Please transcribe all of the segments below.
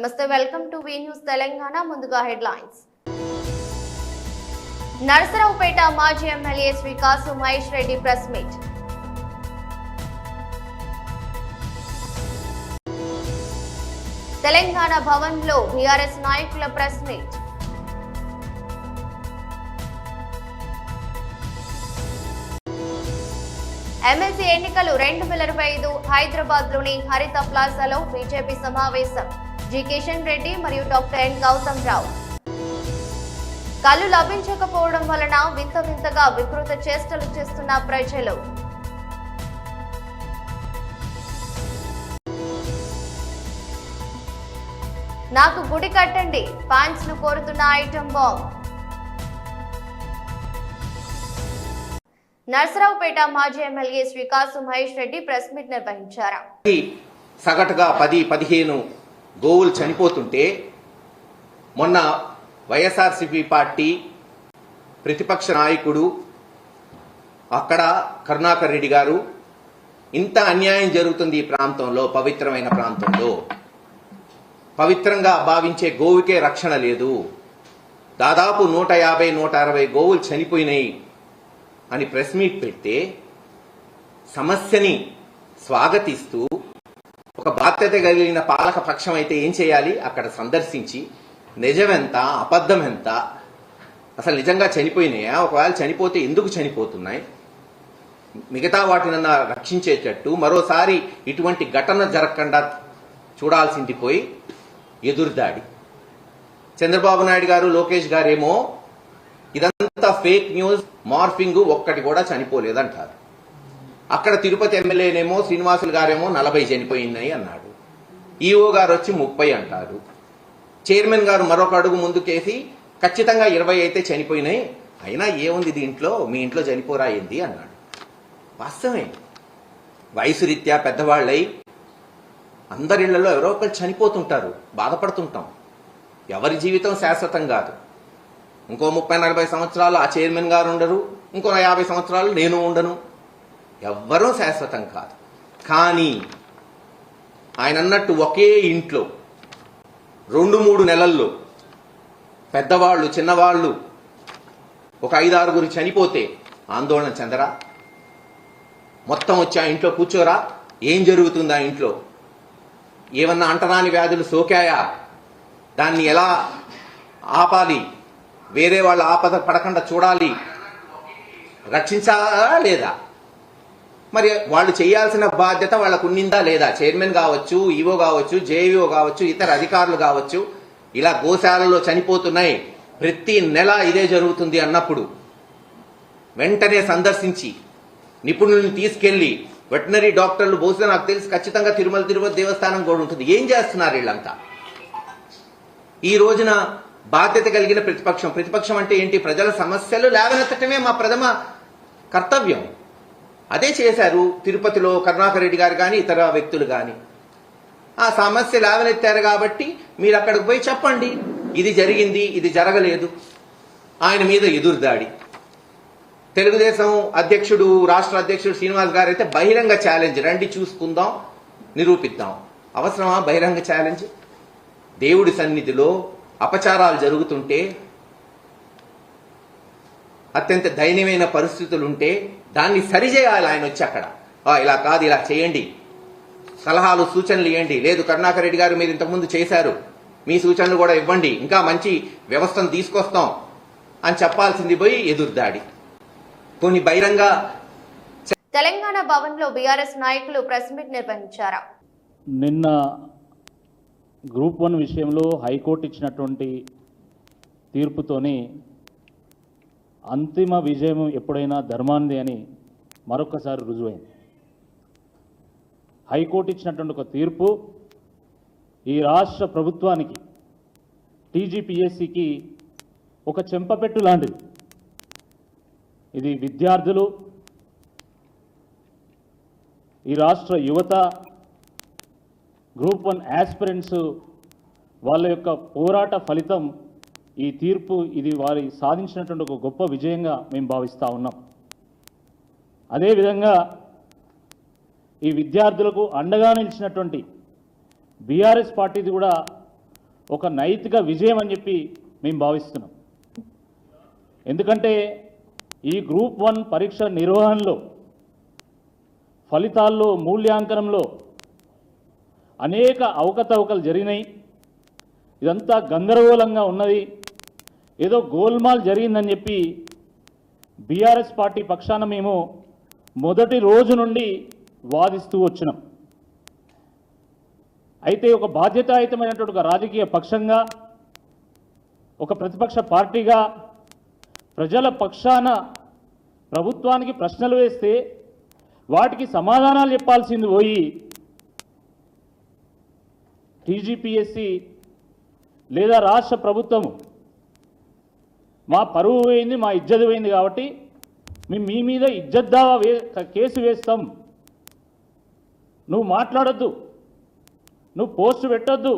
నమస్తే, welcome to V news Telangana. ముందుగా headlines. Narasaraopet మాజీ MLA Shri Kasu Mahesh Reddy press meet. Telangana Bhavan లో బీఆర్ఎస్ నాయకుల ప్రెస్ మీట్. ఎమ్మెల్సీ ఎన్నికలు 2025 హైదరాబాద్ లోని హరిత ప్లాజాలో బీజేపీ సమావేశం. జి కిషన్ రెడ్డి మరియు డాక్టర్ ఎన్ గౌతమ్ రావు. కళ్ళు లభించకపోవడం వలన వింత వింతగా వికృత చేష్టలు చేస్తున్న ప్రజలు. నాకు గుడి కట్టండి, ఫ్యాన్స్ ను కోరుతున్న ఐటమ్ బాంబ్. నరసరావుపేట మాజీ MLA Shri Kasu Mahesh Reddy press meet నిర్వహించారు. సగటుగా 10-15 గోవులు చనిపోతుంటే మొన్న వైఎస్ఆర్సీపీ పార్టీ ప్రతిపక్ష నాయకుడు అక్కడ కరుణాకర్ రెడ్డి గారు, ఇంత అన్యాయం జరుగుతుంది ఈ ప్రాంతంలో, పవిత్రమైన ప్రాంతంలో, పవిత్రంగా భావించే గోవుకే రక్షణ లేదు, దాదాపు 150-160 గోవులు చనిపోయినాయి అని ప్రెస్ మీట్ పెడితే సమస్యని స్వాగతిస్తూ ఒక బాధ్యత కలిగిన పాలక పక్షం అయితే ఏం చేయాలి? అక్కడ సందర్శించి నిజమెంత, అబద్ధం ఎంత, అసలు నిజంగా చనిపోయినాయా, ఒకవేళ చనిపోతే ఎందుకు చనిపోతున్నాయి, మిగతా వాటినన్నా రక్షించేటట్టు మరోసారి ఇటువంటి ఘటన జరగకుండా చూడాల్సింది పోయి ఎదురుదాడి. చంద్రబాబు నాయుడు గారు, లోకేష్ గారేమో ఇదంతా ఫేక్ న్యూస్, మార్ఫింగ్, ఒక్కటి కూడా చనిపోలేదంటారు. అక్కడ తిరుపతి ఎమ్మెల్యేనేమో శ్రీనివాసులు గారేమో 40 చనిపోయినాయి అన్నాడు. ఈఓ గారు వచ్చి 30 అంటారు. చైర్మన్ గారు మరొక అడుగు ముందుకేసి ఖచ్చితంగా 20 అయితే చనిపోయినాయి, అయినా ఏముంది దీంట్లో, మీ ఇంట్లో చనిపోరా ఏంది అన్నాడు. వాస్తవమే, వయసు రీత్యా పెద్దవాళ్ళై అందరిళ్లలో ఎవరో ఒకరు చనిపోతుంటారు, బాధపడుతుంటాం. ఎవరి జీవితం శాశ్వతం కాదు. ఇంకో 30-40 సంవత్సరాలు ఆ చైర్మన్ గారు ఉండరు, ఇంకో 50 సంవత్సరాలు నేను ఉండను, ఎవ్వరూ శాశ్వతం కాదు. కానీ ఆయన అన్నట్టు ఒకే ఇంట్లో 2-3 నెలల్లో పెద్దవాళ్ళు చిన్నవాళ్ళు ఒక 5-6 చనిపోతే ఆందోళన చెందరా? మొత్తం వచ్చి ఆ ఇంట్లో కూర్చోరా? ఏం జరుగుతుంది ఆ ఇంట్లో? ఏమన్నా అంటరాని వ్యాధులు సోకాయా? దాన్ని ఎలా ఆపాలి? వేరే వాళ్ళ ఆపద పడకుండా చూడాలి, రక్షించాలా లేదా? మరి వాళ్ళు చేయాల్సిన బాధ్యత వాళ్ళకు ఉన్నిందా లేదా? చైర్మన్ కావచ్చు, ఈవో కావచ్చు, జేఈఓ కావచ్చు, ఇతర అధికారులు కావచ్చు, ఇలా గోశాలలో చనిపోతున్నాయి, ప్రతి నెల ఇదే జరుగుతుంది అన్నప్పుడు వెంటనే సందర్శించి నిపుణులను తీసుకెళ్లి, వెటనరీ డాక్టర్లు బహుశా నాకు తెలిసి ఖచ్చితంగా తిరుపతి దేవస్థానం కూడా ఉంటుంది. ఏం చేస్తున్నారు వీళ్ళంతా? ఈ రోజున బాధ్యత కలిగిన ప్రతిపక్షం అంటే ఏంటి? ప్రజల సమస్యలు లేవనెత్తటమే మా ప్రథమ కర్తవ్యం. అదే చేశారు తిరుపతిలో కరుణాకర్ రెడ్డి గారు కానీ ఇతర వ్యక్తులు కానీ. ఆ సమస్య లేవనెత్తారు కాబట్టి మీరు అక్కడికి పోయి చెప్పండి, ఇది జరిగింది, ఇది జరగలేదు. ఆయన మీద ఎదురుదాడి. తెలుగుదేశం అధ్యక్షుడు, రాష్ట్ర అధ్యక్షుడు శ్రీనివాస్ గారు అయితే బహిరంగ ఛాలెంజ్, రండి చూసుకుందాం, నిరూపిద్దాం. అవసరమా బహిరంగ ఛాలెంజ్? దేవుడి సన్నిధిలో అపచారాలు జరుగుతుంటే, అత్యంత దయనీయమైన పరిస్థితులుంటే దాన్ని సరిచేయాలి. ఆయన వచ్చి అక్కడ ఇలా కాదు, ఇలా చేయండి, సలహాలు సూచనలు ఇవ్వండి. లేదు కరుణాకర్ రెడ్డి గారు మీరు ఇంతకుముందు చేశారు, మీ సూచనలు కూడా ఇవ్వండి, ఇంకా మంచి వ్యవస్థను తీసుకొస్తాం అని చెప్పాల్సింది పోయి ఎదురుదాడి. కొన్ని బహిరంగ. తెలంగాణ భవన్ లో బీఆర్ఎస్ నాయకులు ప్రెస్ మీట్ నిర్వహించారు. నిన్న గ్రూప్ 1 విషయంలో హైకోర్టు ఇచ్చినటువంటి తీర్పుతోని అంతిమ విజయం ఎప్పుడైనా ధర్మాంది అని మరొకసారి రుజువైంది. హైకోర్టు ఇచ్చినటువంటి ఒక తీర్పు ఈ రాష్ట్ర ప్రభుత్వానికి, టీజీపీఎస్సీకి ఒక చెంపపెట్టు లాంటిది. ఇది విద్యార్థులు, ఈ రాష్ట్ర యువత, గ్రూప్ 1 యాస్పిరెంట్స్ వాళ్ళ యొక్క పోరాట ఫలితం ఈ తీర్పు. ఇది వారి సాధించినటువంటి ఒక గొప్ప విజయంగా మేము భావిస్తూ ఉన్నాం. అదేవిధంగా ఈ విద్యార్థులకు అండగా నిలిచినటువంటి బీఆర్ఎస్ పార్టీది కూడా ఒక నైతిక విజయం అని చెప్పి మేము భావిస్తున్నాం. ఎందుకంటే ఈ గ్రూప్ 1 పరీక్ష నిర్వహణలో, ఫలితాల్లో, మూల్యాంకనంలో అనేక అవకతవకలు జరిగినాయి. ఇదంతా గందరగోళంగా ఉన్నది, ఏదో గోల్మాల్ జరిగిందని చెప్పి బీఆర్ఎస్ పార్టీ పక్షాన మేము మొదటి రోజు నుండి వాదిస్తూ వచ్చినాం. అయితే ఒక బాధ్యతాయుతమైనటువంటి ఒక రాజకీయ పక్షంగా, ఒక ప్రతిపక్ష పార్టీగా ప్రజల పక్షాన ప్రభుత్వానికి ప్రశ్నలు వేస్తే వాటికి సమాధానాలు చెప్పాల్సింది పోయి టీజీపీఎస్సీ లేదా రాష్ట్ర ప్రభుత్వము మా పరువు పోయింది, మా ఇజ్జత్ పోయింది కాబట్టి మేము మీ మీద ఇజ్జత్ దావా కేసు వేస్తాం, నువ్వు మాట్లాడొద్దు, నువ్వు పోస్ట్ పెట్టొద్దు,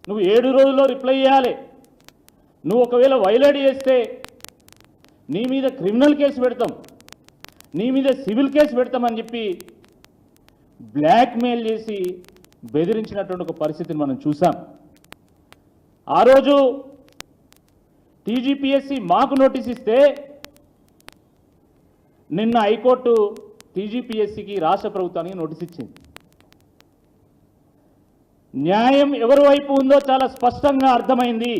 నువ్వు 7 రోజుల్లో రిప్లై చేయాలి, నువ్వు ఒకవేళ వైలేట్ చేస్తే నీ మీద క్రిమినల్ కేసు పెడతాం, నీ మీద సివిల్ కేసు పెడతామని చెప్పి బ్లాక్మెయిల్ చేసి బెదిరించినటువంటి ఒక పరిస్థితిని మనం చూసాం. ఆ రోజు టీజీపీఎస్సీ మాకు నోటీస్ ఇస్తే నిన్న హైకోర్టు టీజీపీఎస్సీకి రాష్ట్ర ప్రభుత్వానికి నోటీస్ ఇచ్చింది. న్యాయం ఎవరి వైపు ఉందో చాలా స్పష్టంగా అర్థమైంది.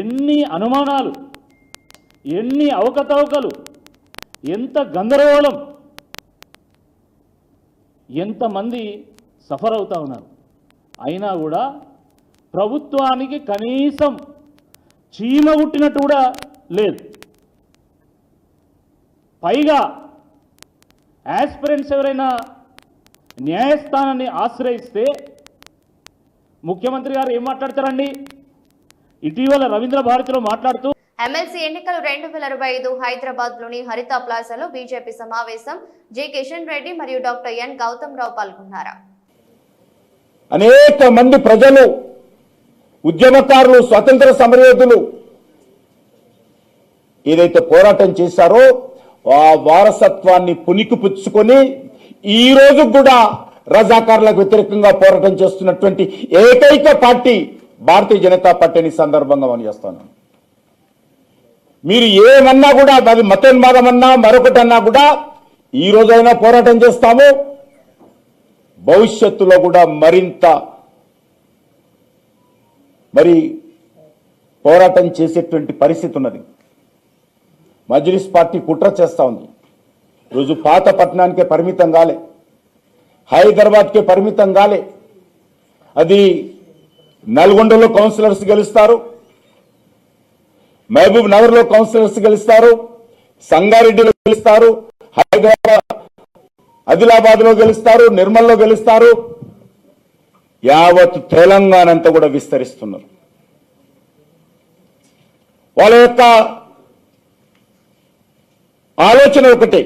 ఎన్ని అనుమానాలు, ఎన్ని అవకతవకలు, ఎంత గందరగోళం, ఎంతమంది సఫర్ అవుతా ఉన్నారు. అయినా కూడా ప్రభుత్వానికి కనీసం చీమ పుట్టినట్టు కూడా లేదు. పైగా యాస్పిరెంట్స్ ఎవరైనా న్యాయస్థానాన్ని ఆశ్రయిస్తే ముఖ్యమంత్రి గారు ఏం మాట్లాడతారండి? ఇటీవల రవీంద్ర భారతిలో మాట్లాడుతూ ఎమ్మెల్సీ ఎన్నికలు 2025 హైదరాబాద్ లోని హరిత ప్లాజాలో బీజేపీ సమావేశం. జి కిషన్ రెడ్డి మరియు డాక్టర్ ఎన్ గౌతమ్ రావు పాల్గొన్నారు. అనేక మంది ప్రజలు, ఉద్యమకారులు, స్వతంత్ర సమరయోధులు ఏదైతే పోరాటం చేశారో ఆ వారసత్వాన్ని పుణికిపుచ్చుకొని ఈ రోజు కూడా రజాకారులకు వ్యతిరేకంగా పోరాటం చేస్తున్నటువంటి ఏకైక పార్టీ భారతీయ జనతా పార్టీని సందర్భంగా మనం చేస్తున్నాం. మీరు ఏమన్నా కూడా, అది మతోన్మాదం అన్నా మరొకటి అన్నా కూడా ఈ రోజైనా పోరాటం చేస్తాము, భవిష్యత్తులో కూడా మరింత పోరాటం చేసేటువంటి పరిస్థితి ఉన్నది. మజ్లిస్ పార్టీ కుట్ర చేస్తూ ఉంది. ఈరోజు పాత పట్టణానికే పరిమితం కాలే, హైదరాబాద్కే పరిమితం కాలే. అది నల్గొండలో కౌన్సిలర్స్ గెలుస్తారు, మహబూబ్ నగర్ లో కౌన్సిలర్స్ గెలుస్తారు, సంగారెడ్డిలో గెలుస్తారు, హైదరాబాద్ ఆదిలాబాద్ లో గెలుస్తారు, నిర్మల్లో గెలుస్తారు, యావత్ తెలంగాణ అంతా కూడా విస్తరిస్తున్నారు. వాళ్ళ యొక్క ఆలోచన ఒకటే,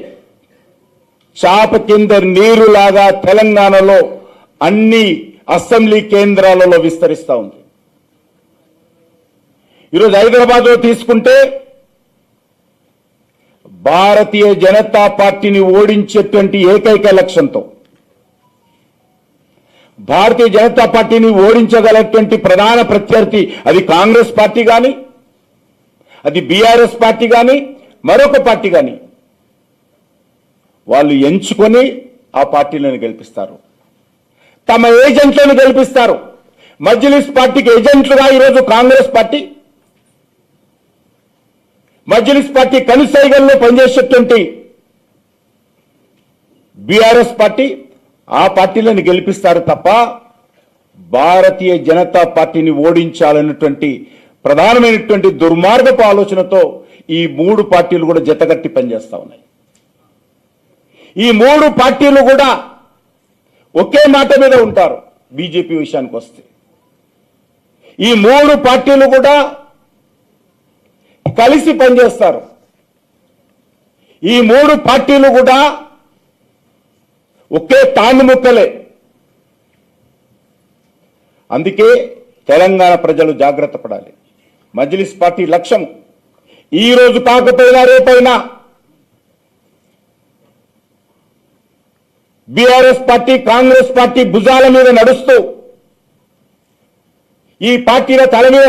చాప కింద నీరులాగా తెలంగాణలో అన్ని అసెంబ్లీ కేంద్రాలలో విస్తరిస్తూ ఉంది. ఈరోజు హైదరాబాద్ లో తీసుకుంటే భారతీయ జనతా పార్టీని ఓడించేటువంటి ఏకైక లక్ష్యంతో, భారతీయ జనతా పార్టీని ఓడించగలటువంటి ప్రధాన ప్రత్యర్థి అది కాంగ్రెస్ పార్టీ కానీ, అది బీఆర్ఎస్ పార్టీ కానీ, మరొక పార్టీ కానీ, వాళ్ళు ఎంచుకొని ఆ పార్టీలను గెలిపిస్తారు, తమ ఏజెంట్లను గెలిపిస్తారు. మజ్లిస్ పార్టీకి ఏజెంట్లుగా ఈరోజు కాంగ్రెస్ పార్టీ, మజ్లిస్ పార్టీ కనుసైగల్లో పనిచేసేటువంటి బీఆర్ఎస్ పార్టీ ఆ పార్టీలను గెలిపిస్తారు తప్ప భారతీయ జనతా పార్టీని ఓడించాలన్నటువంటి ప్రధానమైనటువంటి దుర్మార్గపు ఆలోచనతో ఈ 3 పార్టీలు కూడా జతగట్టి పనిచేస్తా ఉన్నాయి. ఈ 3 పార్టీలు కూడా ఒకే మాట మీద ఉంటారు. బీజేపీ విషయానికి వస్తే ఈ 3 పార్టీలు కూడా కలిసి పనిచేస్తారు. ఈ 3 పార్టీలు కూడా ఒకే తాను ముక్కలే. అందుకే తెలంగాణ ప్రజలు జాగ్రత్త పడాలి. మజ్లిస్ పార్టీ లక్ష్యం ఈ రోజు కాకపోయినా రేపైనా బీఆర్ఎస్ పార్టీ కాంగ్రెస్ పార్టీ భుజాల మీద నడుస్తూ ఈ పార్టీల తల మీద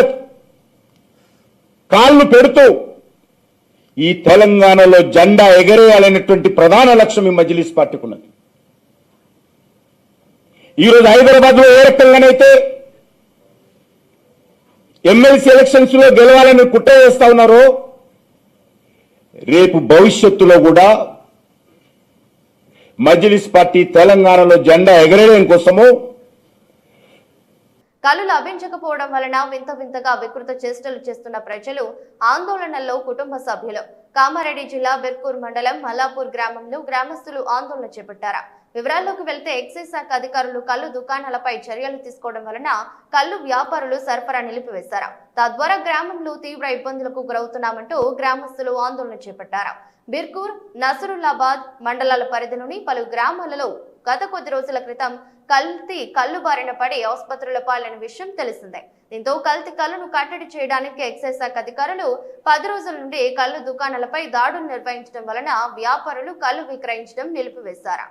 కాళ్ళు పెడుతూ ఈ తెలంగాణలో జెండా ఎగరేయాలనేటువంటి ప్రధాన లక్ష్యం ఈ మజ్లిస్ పార్టీకి ఉన్నది. ఈరోజు హైదరాబాద్ లో ఏ రకంగానైతే ఎమ్మెల్సీ ఎలక్షన్స్ లో గెలవాలని కుట్ర చేస్తా ఉన్నారో రేపు భవిష్యత్తులో కూడా మజ్లిస్ పార్టీ తెలంగాణలో జెండా ఎగరేయడం కోసము కళ్ళు లభించకపోవడం వలన వింత వింతగా వికృత చేష్టలు చేస్తున్న ప్రజలు ఆందోళనల్లో కుటుంబ సభ్యులు. కామారెడ్డి జిల్లా బిర్కూర్ మండలం మల్లాపూర్ గ్రామంలో గ్రామస్తులు ఆందోళన చేపట్టారు. వివరాల్లోకి వెళ్తే ఎక్సైజ్ శాఖ అధికారులు కళ్ళు దుకాణాలపై చర్యలు తీసుకోవడం వలన కళ్ళు వ్యాపారులు సరఫరా నిలిపివేశారు. తద్వారా గ్రామంలో తీవ్ర ఇబ్బందులకు గురవుతున్నామంటూ గ్రామస్తులు ఆందోళన చేపట్టారు. బిర్కూర్, నసరుల్లాబాద్ మండలాల పరిధిలోని పలు గ్రామాలలో గత కొద్ది రోజుల క్రితం కళ్ళు బారిన పడి ఆసుపత్రుల పాలైన విషయం తెలిసిందే. దీంతో కల్తీ కళ్ళను కట్టడి చేయడానికి ఎక్సైజ్ శాఖ అధికారులు 10 రోజుల నుండి కళ్ళు దుకాణాలపై దాడులు నిర్వహించడం వలన వ్యాపారులు కళ్ళు విక్రయించడం నిలిపివేశారు.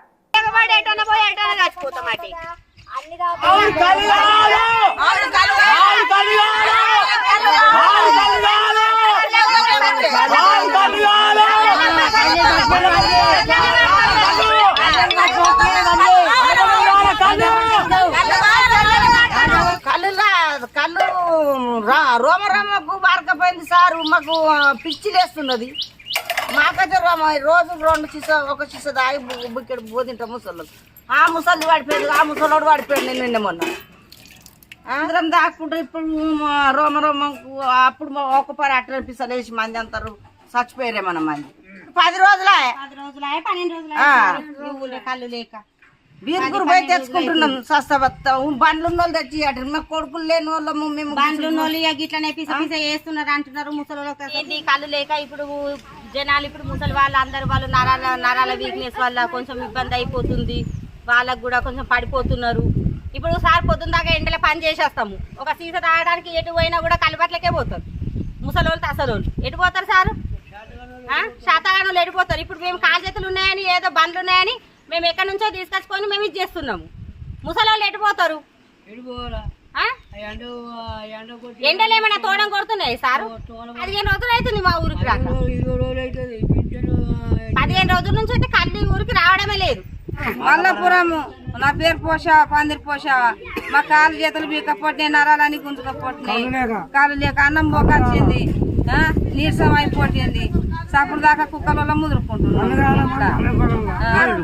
రోమకు బారకపోయింది సార్. మాకు పిచ్చిలేస్తున్నది. మాకైతే రోజు 2 చిస 1 చిస దాగి బుక్కెడు పోతింటాం ముసళ్ళు. ఆ ముసలి పడిపోయింది, ఆ ముసలోడు పడిపోయింది నిన్న మొన్న. అందరం దాక్కుంటారు. ఇప్పుడు రోమకు అప్పుడు 1 పరి 8 పిసలు వేసి మంది అంటారు చచ్చిపోయారేమన్న మంది. 10 రోజులే 12 రోజులే కళ్ళు లేక బీర్గురు పోయి తెచ్చుకుంటున్నాం. సస్తబత్త బండ్లు ఉన్న వాళ్ళు తెచ్చి మా కొడుకులు లేని వాళ్ళము మేము బండ్లు ఉన్నోళ్ళు ఇట్లనే పిస పిస వేస్తున్నారు అంటున్నారు. ముసలి కళ్ళు లేక ఇప్పుడు జనాలు ఇప్పుడు ముసలి వాళ్ళు అందరు వాళ్ళు నరాల వీక్నెస్ వల్ల కొంచెం ఇబ్బంది అయిపోతుంది. వాళ్ళకు కూడా కొంచెం పడిపోతున్నారు. ఇప్పుడు సార్ పొద్దున్న దాకా ఎండలో పని చేసేస్తాము. ఒక సీస తాగడానికి ఎటు పోయినా కూడా కలబట్లకే పోతారు ముసలి వాళ్ళు. అసలు వాళ్ళు ఎటు పోతారు సార్? శాతగానులు ఎడిపోతారు. ఇప్పుడు మేము కాలు చేతులు ఉన్నాయని ఏదో బండ్లు ఉన్నాయని మేము ఎక్కడి నుంచో తీసుకొచ్చుకొని మేము ఇది చేస్తున్నాము. ముసలి వాళ్ళు ఎడిపోతారు. ఎండలు ఏమైనా తోడం కొడుతున్నాయి సార్? 15 రోజులు అవుతుంది మా ఊరికి రాక. 15 రోజుల నుంచి అయితే కళ్ళు ఊరికి రావడమే లేదు. మల్లాపురము. నా పేరు పోషా పందిరి పోషా. మా కాలు చేతులు బీకపోతే నరాలని గుంజుకపోతున్నాయి. కాలు లేక అన్నం పోకొచ్చింది, నీరసం అయిపోతుంది. సప్పుడు దాకా కుక్కల ముదురుకుంటున్నాం.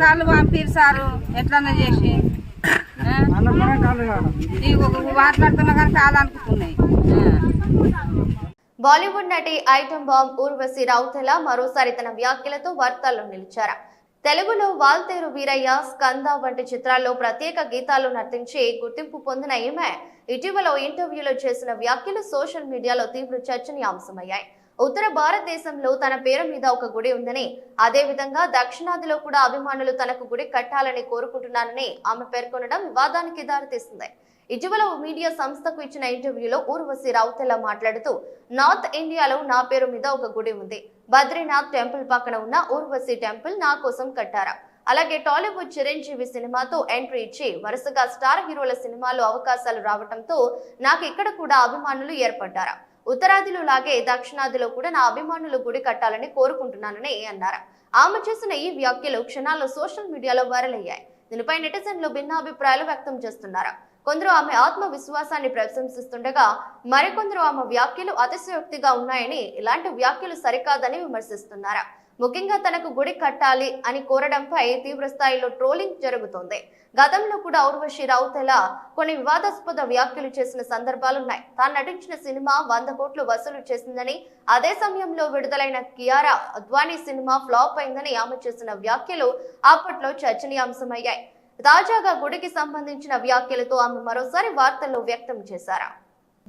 కాళ్ళు పంపిరు సారు ఎట్లన్నా చేసి మాట్లాడుతున్నా కానీ కాలు అనుకుంటున్నాయి. బాలీవుడ్ నటి ఐటమ్ బాంబ్ ఊర్వశి రౌతెల మరోసారి తన వ్యాఖ్యలతో వార్తల్లో నిలిచారు. తెలుగులో వాల్తేరు వీరయ్య, స్కంద వంటి చిత్రాల్లో ప్రత్యేక గీతాలు నర్తించి గుర్తింపు పొందిన ఈమె ఇటీవల ఇంటర్వ్యూలో చేసిన వ్యాఖ్యలు సోషల్ మీడియాలో తీవ్ర చర్చనీయాంశమయ్యాయి. ఉత్తర భారతదేశంలో తన పేరు మీద ఒక గుడి ఉందని, అదే విధంగా దక్షిణాదిలో కూడా అభిమానులు తనకు గుడి కట్టాలని కోరుకుంటున్నారని ఆమె పేర్కొనడం వివాదానికి దారితీసింది. ఇటీవల మీడియా సంస్థకు ఇచ్చిన ఇంటర్వ్యూలో ఊర్వశి రౌతెల మాట్లాడుతూ, నార్త్ ఇండియాలో నా పేరు మీద ఒక గుడి ఉంది. బద్రీనాథ్ టెంపుల్ పక్కన ఉన్న ఊర్వశి టెంపుల్ నా కోసం కట్టారా. అలాగే టాలీవుడ్ చిరంజీవి సినిమాతో ఎంట్రీ ఇచ్చి వరుసగా స్టార్ హీరోల సినిమాలో అవకాశాలు రావడంతో నాకు ఇక్కడ కూడా అభిమానులు ఏర్పడ్డారా. ఉత్తరాదిలో లాగే దక్షిణాదిలో కూడా నా అభిమానులు గుడి కట్టాలని కోరుకుంటున్నానని అన్నారు. ఆమె చేసిన ఈ వ్యాఖ్యలు క్షణాల్లో సోషల్ మీడియాలో వైరల్ అయ్యాయి. దీనిపై నెటిజన్లు భిన్నాభిప్రాయాలు వ్యక్తం చేస్తున్నారు. కొందరు ఆమె ఆత్మవిశ్వాసాన్ని ప్రశంసిస్తుండగా మరికొందరు ఆమె వ్యాఖ్యలు అతిశయోక్తిగా ఉన్నాయని, ఇలాంటి వ్యాఖ్యలు సరికాదని విమర్శిస్తున్నారు. ముఖ్యంగా తనకు గుడి కట్టాలి అని కోరడంపై తీవ్ర స్థాయిలో ట్రోలింగ్ జరుగుతోంది. గతంలో కూడా ఊర్వశి రౌతెల కొన్ని వివాదాస్పద వ్యాఖ్యలు చేసిన సందర్భాలున్నాయి. తాను నటించిన సినిమా 100 కోట్లు వసూలు చేసిందని, అదే సమయంలో విడుదలైన కియారా అద్వానీ సినిమా ఫ్లాప్ అయిందని ఆమె చేసిన వ్యాఖ్యలు అప్పట్లో చర్చనీయాంశమయ్యాయి. తాజాగా గుడికి సంబంధించిన వ్యాఖ్యలతో ఆమె మరోసారి వార్తల్లో వ్యక్తం చేశారు.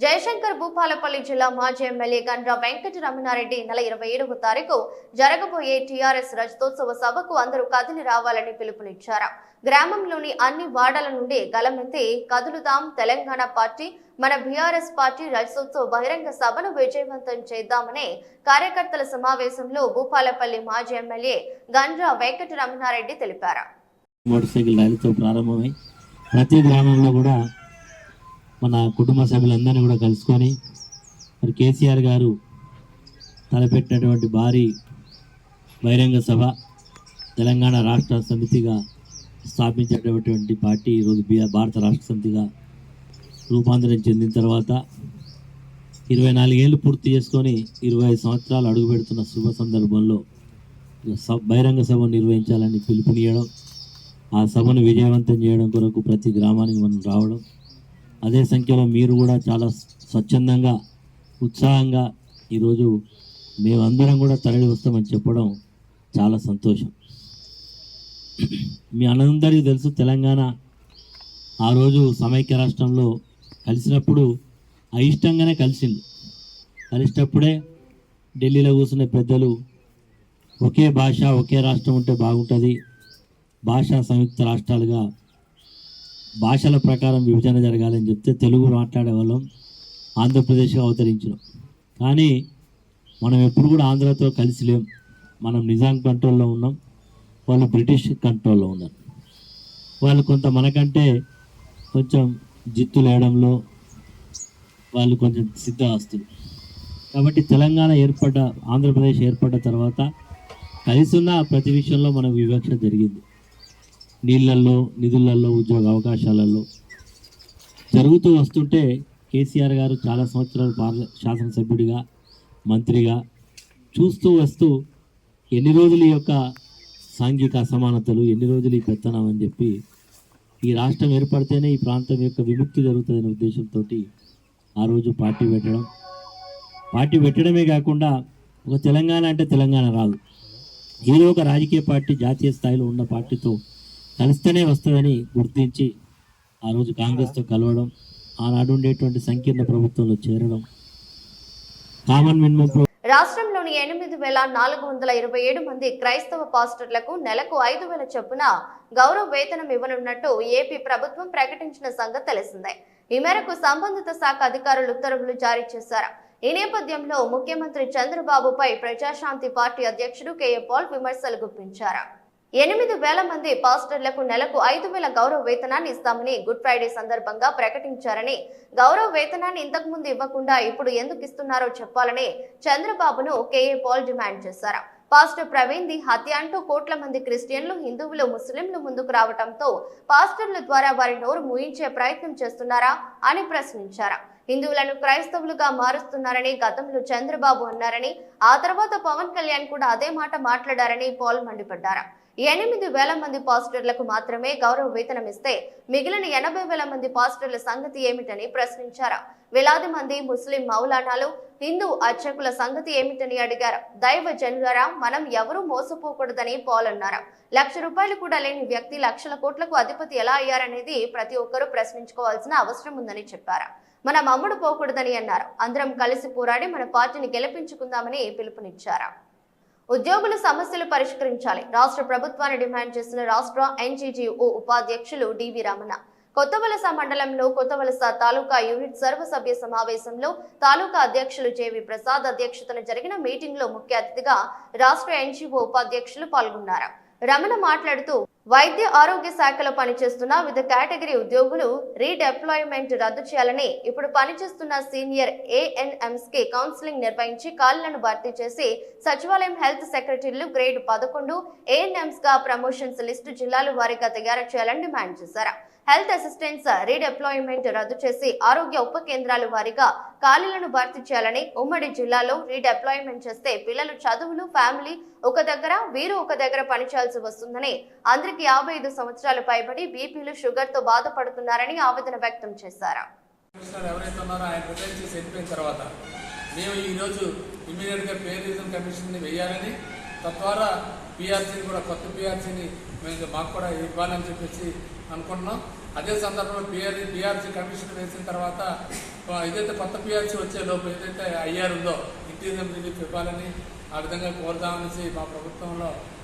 జయశంకర్ భూపాలపల్లి జిల్లా మాజీ ఎమ్మెల్యే గండ్ర వెంకట రమణారెడ్డి నెల 27వ తారీఖు జరగబోయే టీఆర్ఎస్ రజతోత్సవ సభకు అందరూ కదిలి రావాలని పిలుపునిచ్చారు. గ్రామంలోని అన్ని వార్డుల నుండి గలమెత్తి కదులుదాం, తెలంగాణ పార్టీ మన బీఆర్ఎస్ పార్టీ రజతోత్సవ బహిరంగ సభను విజయవంతం చేద్దామనే కార్యకర్తల సమావేశంలో భూపాలపల్లి మాజీ ఎమ్మెల్యే గండ్ర వెంకట రమణారెడ్డి తెలిపారు. మోటార్ సైకిల్ ర్యాలీతో ప్రారంభమై ప్రతి గ్రామంలో కూడా మన కుటుంబ సభ్యులందరినీ కూడా కలుసుకొని మరి కేసీఆర్ గారు తలపెట్టినటువంటి భారీ బహిరంగ సభ తెలంగాణ రాష్ట్ర సమితిగా స్థాపించేటటువంటి పార్టీ ఈరోజు భారత రాష్ట్ర సమితిగా రూపాంతరం చెందిన తర్వాత 24 ఏళ్ళు పూర్తి చేసుకొని 25 సంవత్సరాలు అడుగుపెడుతున్న శుభ సందర్భంలో బహిరంగ సభ నిర్వహించాలని పిలుపునియడం, ఆ సభను విజయవంతం చేయడం కొరకు ప్రతి గ్రామానికి మనం రావడం, అదే సంఖ్యలో మీరు కూడా చాలా స్వచ్ఛందంగా ఉత్సాహంగా ఈరోజు మేమందరం కూడా తరలి వస్తామని చెప్పడం చాలా సంతోషం. మీ అందరికీ తెలుసు, తెలంగాణ ఆ రోజు సమైక్య రాష్ట్రంలో కలిసినప్పుడు అయిష్టంగానే కలిసినప్పుడే ఢిల్లీలో కూర్చున్న పెద్దలు ఒకే భాష ఒకే రాష్ట్రం ఉంటే బాగుంటుంది, భాషా సంయుక్త రాష్ట్రాలుగా భాషల ప్రకారం విభజన జరగాలని చెప్తే తెలుగు మాట్లాడే వాళ్ళం ఆంధ్రప్రదేశ్గా అవతరించడం. కానీ మనం ఎప్పుడు కూడా ఆంధ్రతో కలిసి లేం. మనం నిజాం కంట్రోల్లో ఉన్నాం, వాళ్ళు బ్రిటిష్ కంట్రోల్లో ఉన్నారు. వాళ్ళు కొంత మనకంటే కొంచెం జిత్తులు వేయడంలో వాళ్ళు కొంచెం సిద్ధహస్తులు. కాబట్టి తెలంగాణ ఆంధ్రప్రదేశ్ ఏర్పడ్డ తర్వాత కలిసి ఉన్న ప్రతి విషయంలో మనకు వివక్ష జరిగింది. నీళ్ళల్లో, నిధులలో, ఉద్యోగ అవకాశాలలో జరుగుతూ వస్తుంటే కేసీఆర్ గారు చాలా సంవత్సరాలు శాసనసభ్యుడిగా, మంత్రిగా చూస్తూ వస్తూ ఎన్ని రోజులు ఈ యొక్క సాంఘిక అసమానతలు, ఎన్ని రోజులు ఈ పెత్తనం అని చెప్పి ఈ రాష్ట్రం ఏర్పడితేనే ఈ ప్రాంతం యొక్క విముక్తి జరుగుతుందనే ఉద్దేశంతో ఆ రోజు పార్టీ పెట్టడమే కాకుండా ఒక తెలంగాణ అంటే తెలంగాణ రాదు, ఏదో ఒక రాజకీయ పార్టీ జాతీయ స్థాయిలో ఉన్న పార్టీతో కలిస్తేనే వస్తుందని గుర్తించి ఆ రోజు కాంగ్రెస్తో కలవడం, ఆనాడు ఉండేటువంటి సంకీర్ణ ప్రభుత్వంలో చేరడం, కామన్ మినిమం రాష్ట్రంలోని 8,427 మంది క్రైస్తవ పాస్టర్లకు నెలకు 5,000 చొప్పున గౌరవ వేతనం ఇవ్వనున్నట్టు ఏపీ ప్రభుత్వం ప్రకటించిన సంగతి తెలిసిందే. ఈ మేరకు సంబంధిత శాఖ అధికారులు ఉత్తర్వులు జారీ చేశారు. ఈ నేపథ్యంలో ముఖ్యమంత్రి చంద్రబాబుపై ప్రజాశాంతి పార్టీ అధ్యక్షుడు కేఏ పాల్ విమర్శలు గుప్పించారు. 8,000 మంది పాస్టర్లకు నెలకు 5,000 గౌరవ వేతనాన్ని ఇస్తామని గుడ్ ఫ్రైడే సందర్భంగా ప్రకటించారని, గౌరవ వేతనాన్ని ఇంతకుముందు ఇవ్వకుండా ఇప్పుడు ఎందుకు ఇస్తున్నారో చెప్పాలని చంద్రబాబును కేఏ పాల్ డిమాండ్ చేశారు. పాస్టర్ ప్రవీణ్ ది హత్య అంటూ కోట్ల మంది క్రిస్టియన్లు, హిందువులు, ముస్లింలు ముందుకు రావడంతో పాస్టర్ల ద్వారా వారి నోరు మూయించే ప్రయత్నం చేస్తున్నారా అని ప్రశ్నించారు. హిందువులను క్రైస్తవులుగా మారుస్తున్నారని గతంలో చంద్రబాబు అన్నారని, ఆ తర్వాత పవన్ కళ్యాణ్ కూడా అదే మాట మాట్లాడారని పాల్ మండిపడ్డారు. 8,000 మంది పాస్టర్లకు మాత్రమే గౌరవ వేతనం ఇస్తే మిగిలిన 80,000 మంది పాస్టర్ల సంగతి ఏమిటని ప్రశ్నించారు. వేలాది మంది ముస్లిం మౌలానాలు, హిందూ అర్చకుల సంగతి ఏమిటని అడిగారు. దైవ జనులారా, మనం ఎవరూ మోసపోకూడదని పాల్ అన్నారు. ₹1,00,000 కూడా లేని వ్యక్తి లక్షల కోట్లకు అధిపతి ఎలా అయ్యారనేది ప్రతి ఒక్కరూ ప్రశ్నించుకోవాల్సిన అవసరం ఉందని చెప్పారు. మనం అమ్ముడు పోకూడదని అన్నారు. అందరం కలిసి పోరాడి మన పార్టీని గెలిపించుకుందామని పిలుపునిచ్చారు. ఉద్యోగుల సమస్యలు పరిష్కరించాలి, రాష్ట్ర ప్రభుత్వాన్ని డిమాండ్ చేసిన రాష్ట్ర ఎన్జీజీఓ ఉపాధ్యక్షులు డివి రమణ కొత్తవలస మండలంలో కొత్తవలస తాలూకా యూనిట్ సర్వసభ్య సమావేశంలో తాలూకా అధ్యక్షులు జేవి ప్రసాద్ అధ్యక్షతన జరిగిన మీటింగ్ లో ముఖ్య అతిథిగా రాష్ట్ర ఎన్జీఓ ఉపాధ్యక్షులు పాల్గొన్నారు. రమణ మాట్లాడుతూ వైద్య ఆరోగ్య శాఖలో పనిచేస్తున్న వివిధ కేటగిరీ ఉద్యోగులు రీడెప్లాయ్మెంట్ రద్దు చేయాలని, ఇప్పుడు పనిచేస్తున్న సీనియర్ ఏఎన్ఎంస్ కి కౌన్సిలింగ్ నిర్వహించి ఖాళీలను భర్తీ చేసి సచివాలయం హెల్త్ సెక్రటరీలు గ్రేడ్ 11 ఏఎన్ఎంస్ గా ప్రమోషన్స్ లిస్టు జిల్లాల వారీగా తయారు చేయాలని డిమాండ్ చేశారు. హెల్త్ అసిస్టెంట్స్ రీడెప్లాయ్మెంట్ రద్దు చేసి ఆరోగ్య ఉప కేంద్రాల వారీగా ఖాళీలను భర్తీ చేయాలని, ఉమ్మడి జిల్లాలో రీడెప్లాయ్మెంట్ చేస్తే పిల్లలు చదువులు, ఫ్యామిలీ ఒక దగ్గర, వీరు ఒక దగ్గర పనిచేయాల్సి వస్తుందని, అందరికీ 55 సంవత్సరాలు పైబడి బీపీలు, షుగర్ తో బాధపడుతున్నారని ఆవేదన వ్యక్తం చేశారు. ఎవరైతే ఉన్నారో ఆయన రిజైన్ చేసి వెళ్ళిపోయిన తర్వాత మేము ఈరోజు ఇమీడియట్గా పేరిజం కమిషన్ని వేయాలని, తద్వారా పీఆర్సీని కూడా కొత్త పీఆర్సీని మేము మాకు కూడా ఇవ్వాలని చెప్పేసి అనుకుంటున్నాం. అదే సందర్భంలో పీఆర్సీ కమిషన్ వేసిన తర్వాత ఏదైతే కొత్త పీఆర్సీ వచ్చే లోపు ఏదైతే ఐఆర్ ఉందో ఇంటీరియం రిలీఫ్ ఇవ్వాలని ఆ విధంగా కోరుదామనేసి మా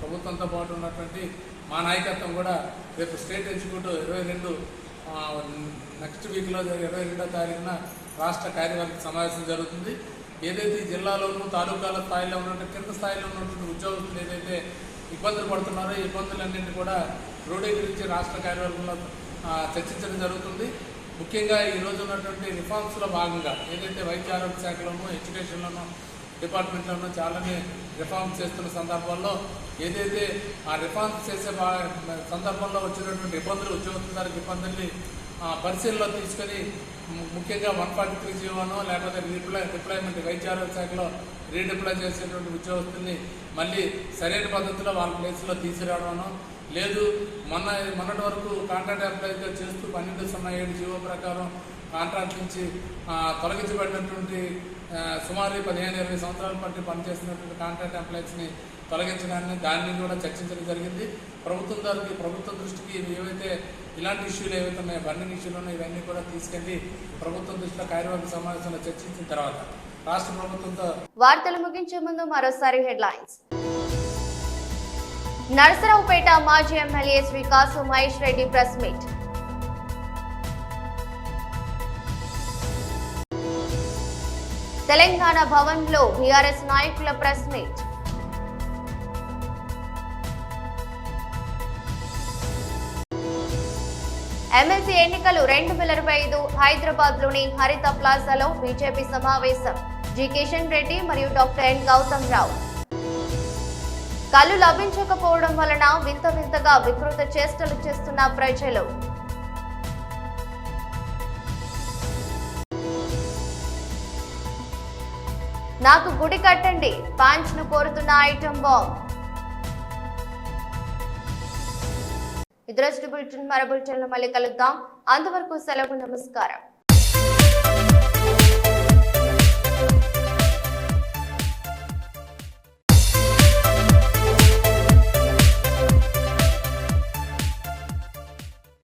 ప్రభుత్వంతో పాటు ఉన్నటువంటి మా నాయకత్వం కూడా రేపు స్టేట్ ఎగ్జిక్యూటివ్ 22 నెక్స్ట్ వీక్లో 22వ తారీఖున రాష్ట్ర కార్యవర్గ సమావేశం జరుగుతుంది. ఏదైతే జిల్లాలోనూ తాలూకాల స్థాయిలో ఉన్నటువంటి కింద స్థాయిలో ఉన్నటువంటి ఉద్యోగులు ఏదైతే ఇబ్బందులు పడుతున్నారో ఈ ఇబ్బందులన్నింటినీ కూడా రూఢీ గురించి రాష్ట్ర కార్యవర్గంలో చర్చించడం జరుగుతుంది. ముఖ్యంగా ఈ రోజు ఉన్నటువంటి రిఫార్మ్స్లో భాగంగా ఏదైతే వైద్య ఆరోగ్య శాఖలోనూ ఎడ్యుకేషన్లోనూ డిపార్ట్మెంట్లోనూ చాలానే రిఫార్మ్స్ చేస్తున్న సందర్భంలో ఏదైతే ఆ రిఫార్మ్స్ చేసే సందర్భంలో వచ్చినటువంటి ఇబ్బందులు, ఉద్యోగస్తులకు ఇబ్బందుల్ని పరిశీలనలో తీసుకొని ముఖ్యంగా 143 జీవోనో లేకపోతే డిప్లాయ్మెంట్ వైద్య ఆరోగ్య శాఖలో రీడిప్లాయ్ చేసేటువంటి ఉద్యోగస్తుల్ని మళ్ళీ సరైన పద్ధతిలో వాళ్ళ ప్లేస్లో తీసుకురావడమనో, లేదు మొన్నటి వరకు కాంట్రాక్ట్ ఎంప్లాయీగా చేస్తూ 1207 జీవో ప్రకారం కాంట్రాక్ట్ నుంచి తొలగించబడినటువంటి సుమారు 15-20 సంవత్సరాల పాటు పనిచేస్తున్నటువంటి కాంట్రాక్ట్ ఎంప్లాయీస్ని తొలగించడాన్ని దాన్ని కూడా చర్చించడం జరిగింది. ప్రభుత్వం దృష్టికి ఏవైతే ఇలాంటి ఇష్యూలు ఏవైతే ఉన్నాయో బర్నింగ్ ఇష్యూలు ఉన్నాయో ఇవన్నీ కూడా తీసుకెళ్లి ప్రభుత్వం దృష్టిలో కార్యవర్గ సమావేశంలో చర్చించిన తర్వాత రాష్ట్ర ప్రభుత్వంతో. వార్తలు ముగించే ముందు మరోసారి హెడ్లైన్స్. నరసరావుపేట మాజీ MLA Shri Kasu Mahesh Reddy press meet. Telangana Bhavan లో బీఆర్ఎస్ నాయకుల ప్రెస్ మీట్. ఎమ్మెల్సీ ఎన్నికలు 2025 హైదరాబాద్ లోని హరిత ప్లాజాలో బీజేపీ సమావేశం. జి కిషన్ రెడ్డి మరియు డాక్టర్ ఎన్ గౌతమ్ రావు. కళ్ళు లభించకపోవడం వలన వింతగా వికృత చేష్టలు చేస్తున్న ప్రజలు. నాకు గుడి కట్టండి, పాంచ్ ను కోరుతున్న ఐటమ్ బాంబ్. ఇద్దరు బులెటిన్ మరో బులెటిన్లో మళ్ళీ కలుద్దాం. అంతవరకు సెలవు, నమస్కారం.